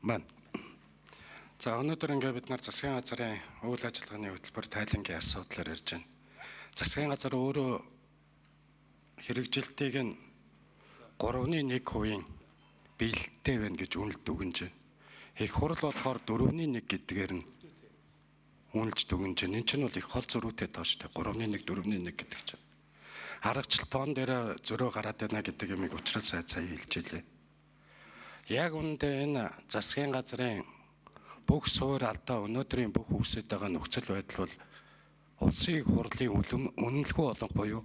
маань. За өнөөдөр ингээд бид нар засгийн газрын үйл ажиллагааны хөтөлбөр тайлангийн асуудлаар ярьж байна. Засгийн газар өөрөө хэрэгжилтийг нь 3.1% биелэлттэй байна гэж үнэлт өгнөж байна. Их хурл болохоор 4.1 гэдгээр нь үнэлж дүгнэж байна. Энэ чинь бол их хол зөрүүтэй тооштой 3.1 4.1 гэдэг чинь. Харгачлал тоон дээр зөрөө гараад байна гэдэг юмыг уучрал сая хэлж илээ. Яг үүндээ энэ засгийн газрын бүх суур алдаа өнөөдрийн бүх үүсэж байгаа нөхцөл байдал бол улсын их хурлын үнэлэхүй олонх буюу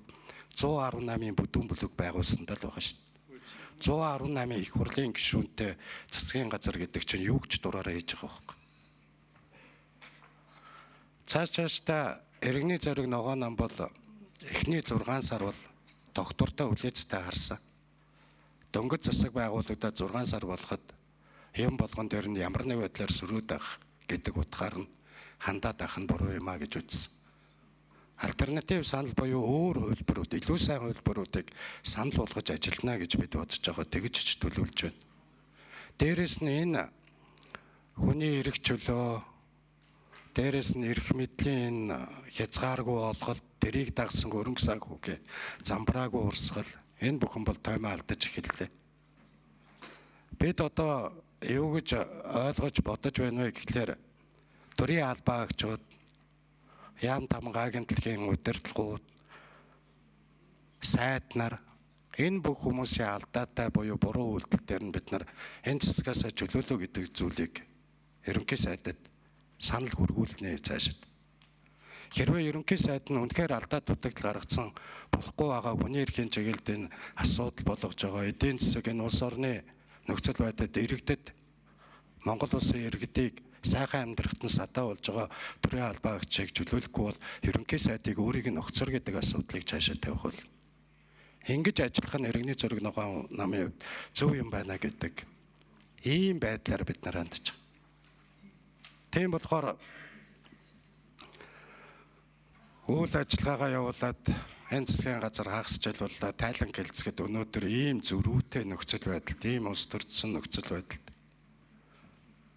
118-ийн бүдүүн бүлэг байгуулсандаа л байгаа шүү. 118 их хурлын гишүүнтэй засгийн газар гэдэг чинь юу ч дураараа хийж байгаа байхгүй. Цаашдаа иргэний зориг ногоо нам бол эхний 6 сар бол доктортой үлээцтэй харсан. Дөнгөж засаг байгууллагад 6 сар болоход юм болгон дээр нь ямар нэг байдлаар сөрөөд авах гэдэг утгаар нь хандаад авах нь буруу юм а гэж үзсэн. Альтернатив санал буюу өөр хөлбөрүүд, илүү сайн хөлбөрүүдийг санал болгож ажиллана гэж бид бодож байгаа. Тэгж ч төлөвлөж байна. Дээрээс нь энэ хүний эрх чөлөө, дээрээс нь эрх мэдлийн хязгааргүй олголт, тэрийг дагсан өрөнгө санхүүгээ замбраагүй урсгал, энэ бүхэн бол тоймоо алдаж эхэллээ. Бид одоо юу гэж ойлгож бодож байна вэ гэхлээр төрийн албаа агчид, яам тамгаагийн дэлхийн удирдлагууд, сайд нар энэ бүх хүмүүсийн алдаатай буюу буруу үйлдэлээр нь бид нар энэ засгаас чөлөөлөө гэдэг зүйлийг ерөнхий сайдад санал хүргүүлнэ цаашид. Хэрвээ ерөнхий сайд нь үнэхээр алдаа дутагдал гаргацсан болохгүй байгаа хүний эрхийн чиглэлд энэ асуудал болгож байгаа эдийн засаг энэ улс орны нөхцөл байдалд иргэдэд Монгол улсын иргэдийг сайхан амьдрахад нь садаа болж байгаа төрийн албаа агчийг чөлөөлөхгүй бол ерөнхий сайдыг өөрийг нь огцор гэдэг асуудлыг цаашаа тавих бол ингэж ажиллах нь иргэний зориг ногоон намын хувьд зөв юм байна гэдэг ийм байдлаар бид нар хандж байгаа. Тийм болохоор үйл ажиллагаагаа явуулаад энэ засгийн газар хагас жилууллаа тайлан гэлцэхэд өнөөдөр ийм зөрүүтэй нөхцөл байдалд, ийм улс төрсөн нөхцөл байдалд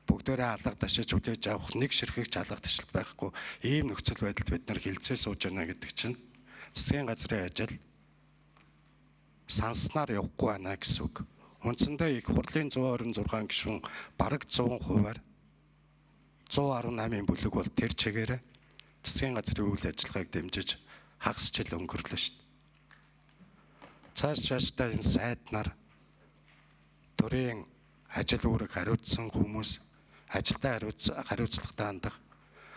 бүгдээрээ алга ташиж хүлээж авах нэг ширхэгч алга ташлт байхгүй ийм нөхцөл байдалд бид нар хилцээ сууж байна гэдэг чинь засгийн газрын ажил санснаар явахгүй байна гэсэн үг. Үндсэндээ их хурлын 126 гишүүн бараг 100%-аар 118-ийн бүлэг бол тэр чигээрээ засгийн газрын үйл ажиллагааг дэмжиж хагас жил өнгөрлөө шүү дээ. Цаашдаа энэ сайд нар төрийн ажил үүрэг хариуцсан хүмүүс ажилдаа хариуцлагатай хандах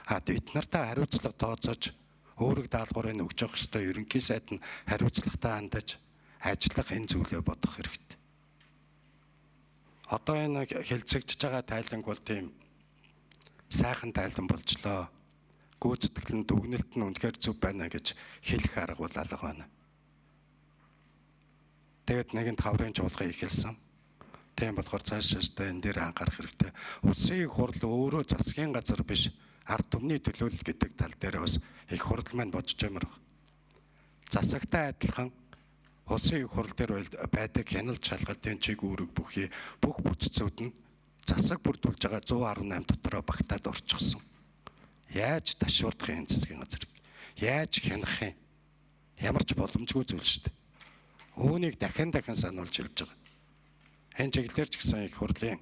эд нартай хариуцлага тооцоож өөрөг даалгаврыг өгж явах ёстой ерөнхий сайд нь хариуцлагатай хандаж ажиллах энэ зүйлээ бодох хэрэгтэй. Одоо энэ хэлцэгдэж байгаа тайланг бол тийм сайхан тайлан болжлоо. Гүйцэтгэл нь дүгнэлт нь үнэхээр зөв байна гэж хэлэх арга бол алга байна. Тэгээд нэгэнт хаврын чуулган ихэлсэн. Тийм болохоор цаашдаа энэ дээр анхаарах хэрэгтэй. Улсын их хурл өөрөө засгийн газар биш ард түмний төлөөлөл гэдэг тал дээр бас их хурл маань бодож ямар баг. Засагтай адилхан улсын их хурл дээр байдаг хяналт шалгалтын чиг үүрэг бүхий бүх бүтцүүд нь засаг бүрдүүлж байгаа 118 дотороо багтаад орчихсон. Яаж ташуурдах юм засгийн газрыг? Яаж хянах юм? Ямар ч боломжгүй зүйл шүү дээ. Үүнийг дахин сануулж хэлж байгаа. Энэ чиглэлээр ч гэсэн их хурлын